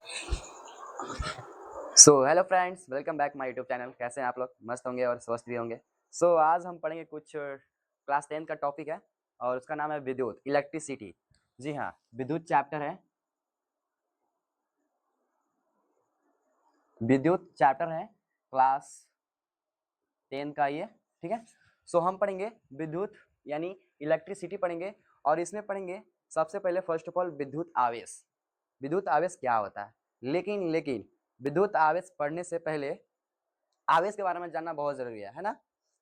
Hello friends, welcome back my YouTube channel. कैसे हैं आप लोग? मस्त होंगे और स्वस्थ भी होंगे। आज हम पढ़ेंगे कुछ क्लास 10 का टॉपिक है और उसका नाम है विद्युत, इलेक्ट्रिसिटी। जी हाँ, विद्युत चैप्टर है, विद्युत चैप्टर है क्लास 10 का ये। ठीक है, हम पढ़ेंगे विद्युत यानी इलेक्ट्रिसिटी पढ़ेंगे और इसमें पढ़ेंगे सबसे पहले फर्स्ट ऑफ ऑल विद्युत आवेश। विद्युत आवेश क्या होता है? लेकिन विद्युत आवेश पढ़ने से पहले आवेश के बारे में जानना बहुत जरूरी है ना।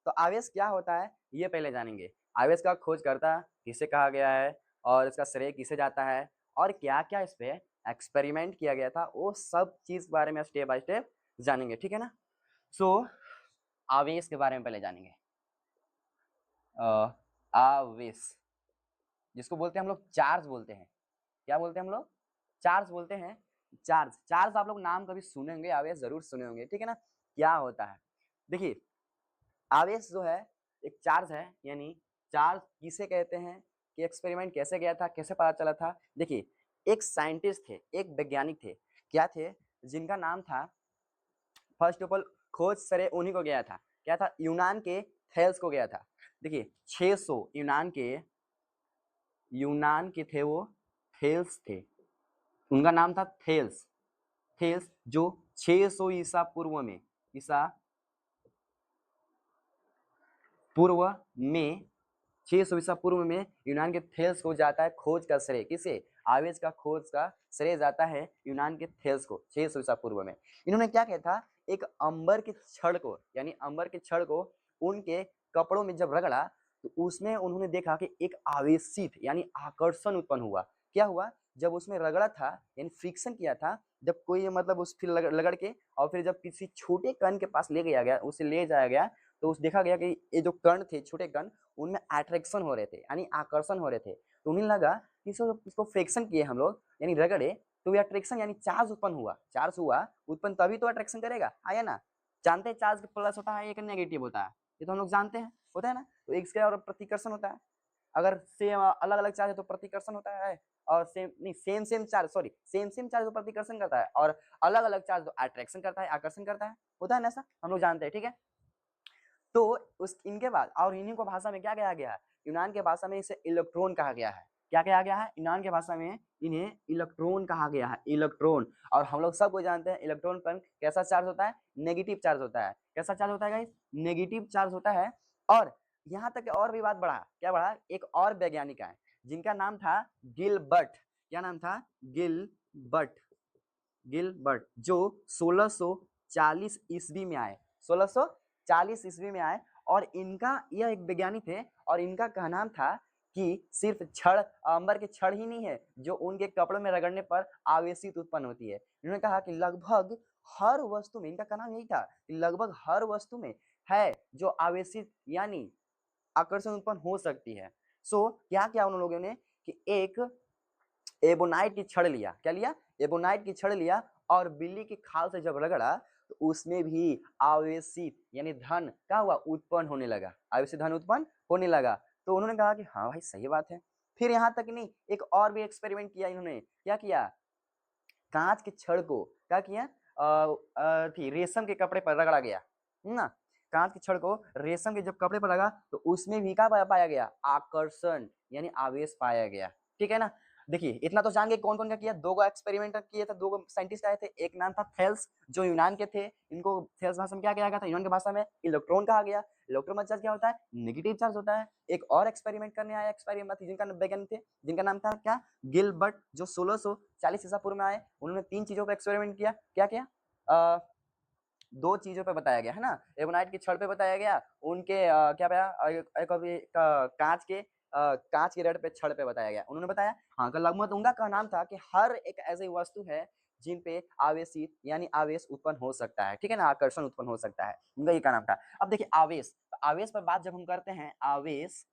तो आवेश क्या होता है ये पहले जानेंगे। आवेश का खोजकर्ता किसे कहा गया है और इसका श्रेय किसे जाता है और क्या क्या इस पे एक्सपेरिमेंट किया गया था, वो सब चीज बारे में स्टेप बाय स्टेप जानेंगे। ठीक है ना। सो आवेश के बारे में पहले जानेंगे। आवेश जिसको बोलते हैं हम लोग चार्ज बोलते हैं। क्या बोलते हैं हम लोग? चार्ज बोलते हैं। चार्ज चार्ज आप लोग नाम कभी सुने होंगे, आवेश जरूर सुने होंगे। ठीक है ना। क्या होता है देखिए, आवेश जो है एक चार्ज है, यानी चार्ज किसे कहते हैं कि एक्सपेरिमेंट कैसे गया था, कैसे पता चला था। देखिए, एक साइंटिस्ट थे, एक वैज्ञानिक थे। क्या थे? जिनका नाम था, फर्स्ट ऑफ ऑल खोज श्रेय उन्हीं को गया था। क्या था? यूनान के थेल्स को गया था। देखिए 600 यूनान के थे वो, थेल्स थे। उनका नाम था थेल्स। थेल्स जो 600 ईसा पूर्व में 600 ईसा पूर्व में यूनान के थेल्स को जाता है खोज का श्रेय। किसे? आवेश का खोज का श्रेय जाता है यूनान के थेल्स को 600 ईसा पूर्व में। इन्होंने क्या किया था, एक अंबर के छड़ को, यानी अंबर के छड़ को उनके कपड़ों में जब रगड़ा तो उसमें उन्होंने देखा कि एक आवेशित यानी आकर्षण उत्पन्न हुआ। क्या हुआ? जब उसमें रगड़ा था यानी फ्रिक्शन किया था, जब कोई मतलब उस फिर लगड़ के और फिर जब किसी छोटे कण के पास ले गया गया, उसे ले जाया गया, तो उस देखा गया कि ये जो कण थे, छोटे कण, उनमें अट्रैक्शन हो रहे थे यानी आकर्षण हो रहे थे। तो उन्हें लगा कि इसको फ्रिक्शन किए हम लोग यानी रगड़े, तो ये अट्रैक्शन यानी चार्ज उत्पन्न हुआ। चार्ज हुआ उत्पन्न तभी तो अट्रैक्शन करेगा, आया ना। जानते हैं चार्ज प्लस होता है, एक नेगेटिव होता है, ये तो हम लोग जानते हैं, होता है ना। तो एक इसका और प्रतिकर्षण होता है। अगर सेम अलग अलग चार्ज है तो प्रतिकर्षण होता है, और सेम नहीं, same charge, sorry, same charge तो प्रतिकर्षण करता है, और अलग अलग चार्ज तो अट्रैक्शन करता है, आकर्षण करता है, होता है ना। ऐसा हम लोग जानते हैं। ठीक है, तो उस इनके बाद और इन्हीं को भाषा में क्या कहा गया है? यूनान के भाषा में इसे इलेक्ट्रॉन कहा गया है। क्या कहा गया है? यूनान के भाषा में इन्हें इलेक्ट्रॉन कहा गया है, इलेक्ट्रॉन। और हम लोग सबको जानते हैं इलेक्ट्रॉन पर कैसा चार्ज होता है? नेगेटिव चार्ज होता है। कैसा चार्ज होता है गाइस? नेगेटिव चार्ज होता है। और यहाँ तक और भी बात बढ़ा, क्या बढ़ा? एक और वैज्ञानिक है जिनका नाम था गिलबर्ट। क्या नाम था? गिलबर्ट। गिलबर्ट जो 1640 ईस्वी में आए, 1640 ईस्वी में आए। और इनका, यह एक वैज्ञानिक थे और इनका कहना था कि सिर्फ छड़, अंबर के छड़ ही नहीं है जो उनके कपड़ों में रगड़ने पर आवेशित उत्पन्न होती है। इन्होंने कहा कि लगभग हर वस्तु में, इनका कहना यही था कि लगभग हर वस्तु में है जो आवेशित यानी आकर्षण उत्पन्न हो सकती है। क्या किया उन लोगों ने कि एक एबोनाइट की छड़ लिया। क्या लिया? एबोनाइट की छड़ लिया, और बिल्ली की खाल से जब रगड़ा तो उसमें भी आवेशित यानी धन क्या हुआ? उत्पन्न होने लगा। आवेशित धन उत्पन्न होने लगा। तो उन्होंने कहा कि हाँ भाई सही बात है। फिर यहाँ तक नहीं, एक और भी एक्सपेरिमेंट किया इन्होंने। क्या किया? कांच के छड़ को क्या किया, रेशम के कपड़े पर रगड़ा गया ना। कांच के छड़ को रेशम के जब कपड़े पर लगा तो उसमें भी क्या पाया गया? आकर्षण यानी आवेश पाया गया। ठीक है ना। देखिए इतना तो जान गए कौन कौन क्या किया। दो एक्सपेरिमेंट किए थे, दो साइंटिस्ट आए थे। एक नाम था थेल्स जो यूनान के थे, इनको थेल्स भाषा में क्या कहा गया था? यूनान की भाषा में इलेक्ट्रॉन कहा गया। इलेक्ट्रॉन चार्ज क्या होता है? नेगेटिव चार्ज होता है। एक और एक्सपेरिमेंट करने आया, एक्सपेरिमेंट जिनका वैज्ञानिक थे, जिनका नाम था क्या? गिलबर्ट, जो 1640 ईसा पूर्व में आए। उन्होंने तीन चीजों पर एक्सपेरिमेंट किया। क्या किया? दो चीजों पे बताया गया है ना। एबोनाइट की छड़ पे बताया गया, उनके क्या पाया, कांच के रड पे, छड़ पे बताया गया। उन्होंने बताया हाँ, लगभग उनका का नाम था कि हर एक ऐसी वस्तु है जिन पे आवेशित यानी आवेश उत्पन्न हो सकता है। ठीक है ना, आकर्षण उत्पन्न हो सकता है, उनका ये का नाम था। अब देखिए आवेश, आवेश पर बात जब हम करते हैं, आवेश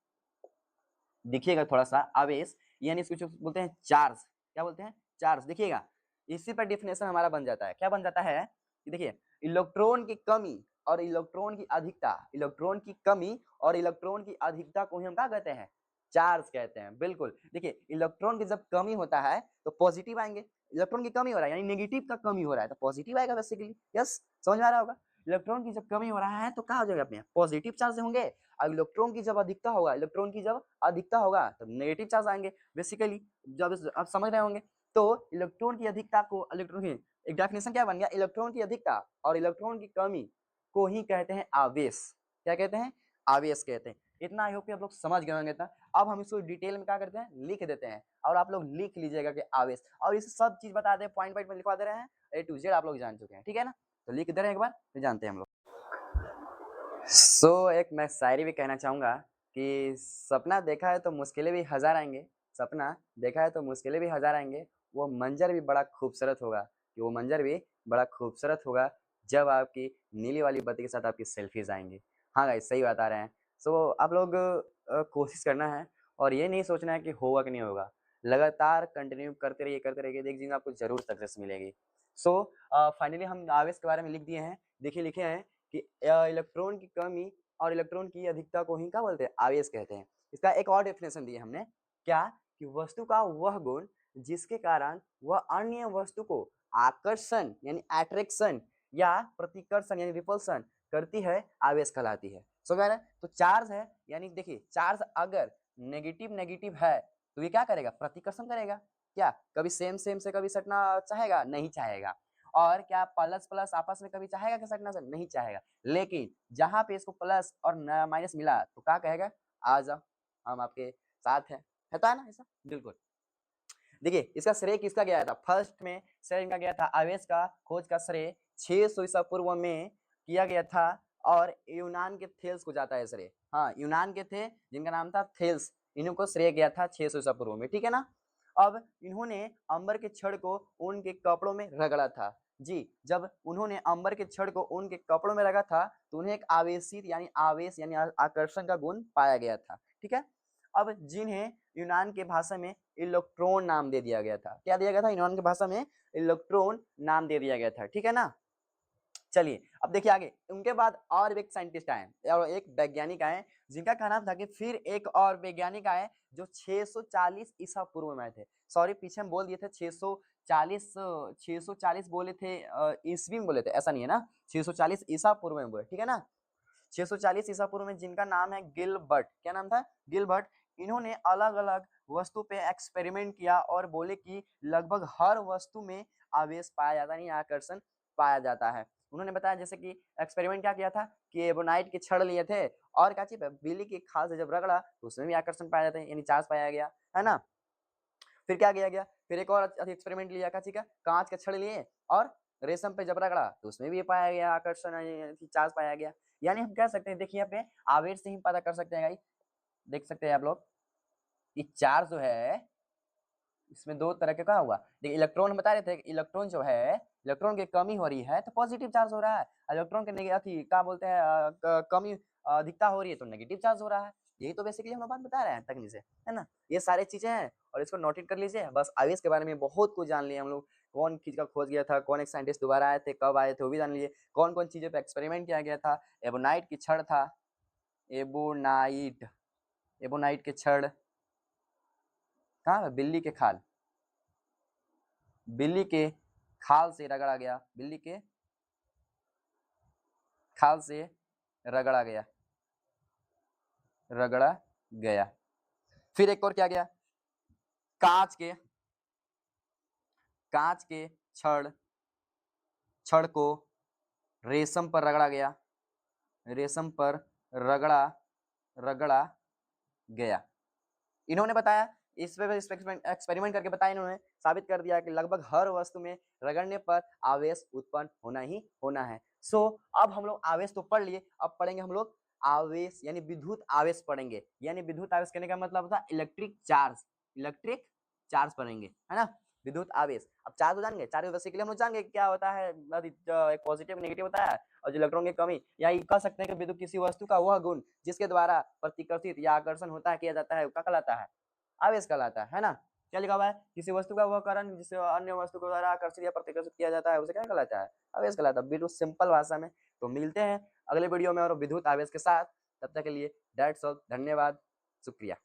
देखिएगा थोड़ा सा, आवेश यानी इसको जो बोलते हैं चार्ज। क्या बोलते हैं? चार्ज। देखिएगा इसी पर डिफिनेशन हमारा बन जाता है। क्या बन जाता है कि देखिए, इलेक्ट्रॉन की कमी और इलेक्ट्रॉन की अधिकता, इलेक्ट्रॉन की कमी और इलेक्ट्रॉन की अधिकता को ही हम क्या कहते हैं? चार्ज कहते हैं। बिल्कुल। देखिए इलेक्ट्रॉन की जब कमी होता है तो पॉजिटिव आएंगे, इलेक्ट्रॉन की कमी हो रहा है, यानी नेगेटिव का कमी हो रहा है, तो पॉजिटिव आएगा बेसिकली। यस, समझ में आ रहा होगा। इलेक्ट्रॉन की जब कमी हो रहा है तो क्या हो जाएगा अपने पॉजिटिव चार्ज होंगे। अब इलेक्ट्रॉन की जब अधिकता होगा, इलेक्ट्रॉन की जब अधिकता होगा तो नेगेटिव चार्ज आएंगे बेसिकली। जब आप समझ रहे होंगे, तो इलेक्ट्रॉन की अधिकता को, इलेक्ट्रॉन की एक डेफिनेशन क्या बन गया, इलेक्ट्रॉन की अधिकता और इलेक्ट्रॉन की कमी को ही कहते हैं आवेश। क्या कहते हैं, आवेश कहते हैं। इतना आई होप कि आप लोग समझ गए होंगे। इतना अब हम इसको डिटेल में क्या करते हैं, लिख देते हैं, और आप लोग लिख लीजिएगा कि आवेश, और इसे सब चीज बता दे, पॉइंट पॉइंट में लिखवा दे रहे हैं, A to Z आप लोग जान चुके हैं, ठीक है ना। तो लिख दे रहे हैं एक बार, फिर जानते हैं हम लोग। एक मैं शायरी भी कहना चाहूंगा कि सपना देखा है तो मुश्किलें भी हजार आएंगे, सपना देखा है तो मुश्किलें भी हजार आएंगे, वो मंजर भी बड़ा खूबसूरत होगा, कि वो मंजर भी बड़ा खूबसूरत होगा जब आपकी नीली वाली बत्ती के साथ आपकी सेल्फीज आएंगी। हाँ गाइस, सही बता रहे हैं। आप लोग कोशिश करना है, और ये नहीं सोचना है कि होगा कि नहीं होगा, लगातार कंटिन्यू करते रहिए, करते रहिए, देख लीजिए आपको जरूर सक्सेस मिलेगी। फाइनली हम आवेश के बारे में लिख दिए हैं। देखिए लिखे हैं कि इलेक्ट्रॉन की कमी और इलेक्ट्रॉन की अधिकता को ही क्या बोलते हैं, आवेश कहते हैं। इसका एक और डेफिनेशन दिया हमने, क्या, कि वस्तु का वह गुण जिसके कारण वह अन्य वस्तु को आकर्षण यानी अट्रैक्शन या प्रतिकर्षण यानी रिपल्सन करती है, आवेश कहलाती है। समझ आ रहा है। तो चार्ज है, यानी देखिए चार्ज अगर नेगेटिव नेगेटिव है तो ये क्या करेगा, प्रतिकर्षण करेगा। क्या कभी सेम सेम से कभी सटना चाहेगा, नहीं चाहेगा। और क्या प्लस प्लस आपस में कभी चाहेगा कि सटना से, नहीं चाहेगा। लेकिन जहां पे इसको प्लस और माइनस मिला तो क्या कहेगा, आ जाओ हम आपके साथ हैं। है ना ऐसा, बिल्कुल। देखिए इसका श्रेय किसका गया था, फर्स्ट में श्रेय इनका गया था, आवेश का खोज का श्रेय 600 ईसा पूर्व में किया गया था, और यूनान के थेल्स को जाता है श्रेय। हाँ, यूनान के थे जिनका नाम था थेल्स, इनको श्रेय गया था 600 ईसा पूर्व में, ठीक है ना। अब इन्होंने अंबर के छड़ को उनके कपड़ों में रगड़ा था। जी, जब उन्होंने अंबर के छड़ को उनके कपड़ों में रखा था तो उन्हें एक आवेशित यानी आवेश यानी आकर्षण का गुण पाया गया था, ठीक है। अब जिन्हें यूनान के भाषा में इलेक्ट्रॉन नाम दे दिया गया था, क्या दिया गया था, यूनान की भाषा में इलेक्ट्रॉन नाम दे दिया गया था, ठीक है ना। चलिए अब देखिए आगे, उनके बाद और एक साइंटिस्ट आए और एक वैज्ञानिक आए जिनका कहना था कि फिर एक और वैज्ञानिक आए जो 640 ईसा पूर्व में आए थे। सॉरी, पीछे हम बोल दिए थे 640 बोले थे, ईस्वी में बोले थे, ऐसा नहीं है ना, 640 ईसा पूर्व में बोले, ठीक है ना। 640 ईसा पूर्व में, जिनका नाम है गिलबर्ट, क्या नाम था, गिलबर्ट। इन्होंने अलग अलग वस्तु पे एक्सपेरिमेंट किया और बोले कि लगभग हर वस्तु में आवेश पाया जाता है, आकर्षण पाया जाता है। उन्होंने बताया जैसे कि एक्सपेरिमेंट क्या किया था कि एबोनाइट के छड़ लिए थे, और क्या चीज, बिजली की खाल से जब रगड़ा तो उसमें भी आकर्षण पाया जाता है, यानी चार्ज पाया गया, है ना। फिर क्या किया गया, फिर एक और एक्सपेरिमेंट लिया, क्या चीज का, कांच के छड़ लिए और रेशम पे जब रगड़ा तो उसमें भी पाया गया आकर्षण, चार्ज पाया गया। यानी हम कह सकते हैं, देखिए यहाँ पे आवेश से ही पता कर सकते हैं गाइस, देख सकते हैं आप लोग, ये चार्ज जो है इसमें दो तरह के क्या हुआ, देखिए इलेक्ट्रॉन बता रहे थे, इलेक्ट्रॉन जो है, इलेक्ट्रॉन की कमी हो रही है तो पॉजिटिव चार्ज हो रहा है, इलेक्ट्रॉन के नेगेटिव क्या बोलते हैं, कमी अधिकता हो रही है तो नेगेटिव चार्ज हो रहा है। यही तो बेसिकली हम बात बता रहे हैं तकनीक से, है ना। ये सारी चीजें हैं और इसको नोटेट कर लीजिए। बस आवेश के बारे में बहुत कुछ जान लिए हम लोग, कौन चीज का खोज गया था, कौन एक साइंटिस्ट दोबारा आए थे, कब आए थे वो भी जान लिए, कौन कौन चीजों पे एक्सपेरिमेंट किया गया था। एबोनाइट की छड़ था, एबोनाइट, एबोनाइट के छड़ कहाँ, बिल्ली के खाल, बिल्ली के खाल से रगड़ा गया, बिल्ली के खाल से रगड़ा गया, रगड़ा गया। फिर एक और क्या गया, कांच के, कांच के छड़, छड़ को रेशम पर रगड़ा गया, रेशम पर रगड़ा, रगड़ा गया। इन्होंने बताया, इस पे एक्सपेरिमेंट करके बताया, इन्होंने साबित कर दिया कि लगभग हर वस्तु में रगड़ने पर आवेश उत्पन्न होना ही होना है। अब हम लोग आवेश तो पढ़ लिए, अब पढ़ेंगे हम लोग आवेश यानी विद्युत आवेश पढ़ेंगे। यानी विद्युत आवेश कहने का मतलब होता है इलेक्ट्रिक चार्ज, इलेक्ट्रिक चार्ज पढ़ेंगे, है ना। विद्युत आवेश, अब चार्ज हो जाएंगे, चार्ज बेसिकली हम लोग जानेंगे क्या होता है, एक पॉजिटिव नेगेटिव होता है, और जो इलेक्ट्रॉन की कमी, या कह सकते हैं कि विद्युत किसी वस्तु का वह गुण जिसके द्वारा प्रतिकर्षित या आकर्षण होता है, किया जाता है, क्या कहलाता है, आवेश कहलाता है ना। क्या लिखा हुआ है, किसी वस्तु का वह कारण जिससे अन्य वस्तु के द्वारा आकर्षित या प्रतिकर्षित किया जाता है उसे क्या कहलाता है, आवेश कहलाता है, बिल्कुल सिंपल भाषा में। तो मिलते हैं अगले वीडियो में और विद्युत आवेश के साथ, तब तक के लिए दैट्स ऑल, धन्यवाद, शुक्रिया।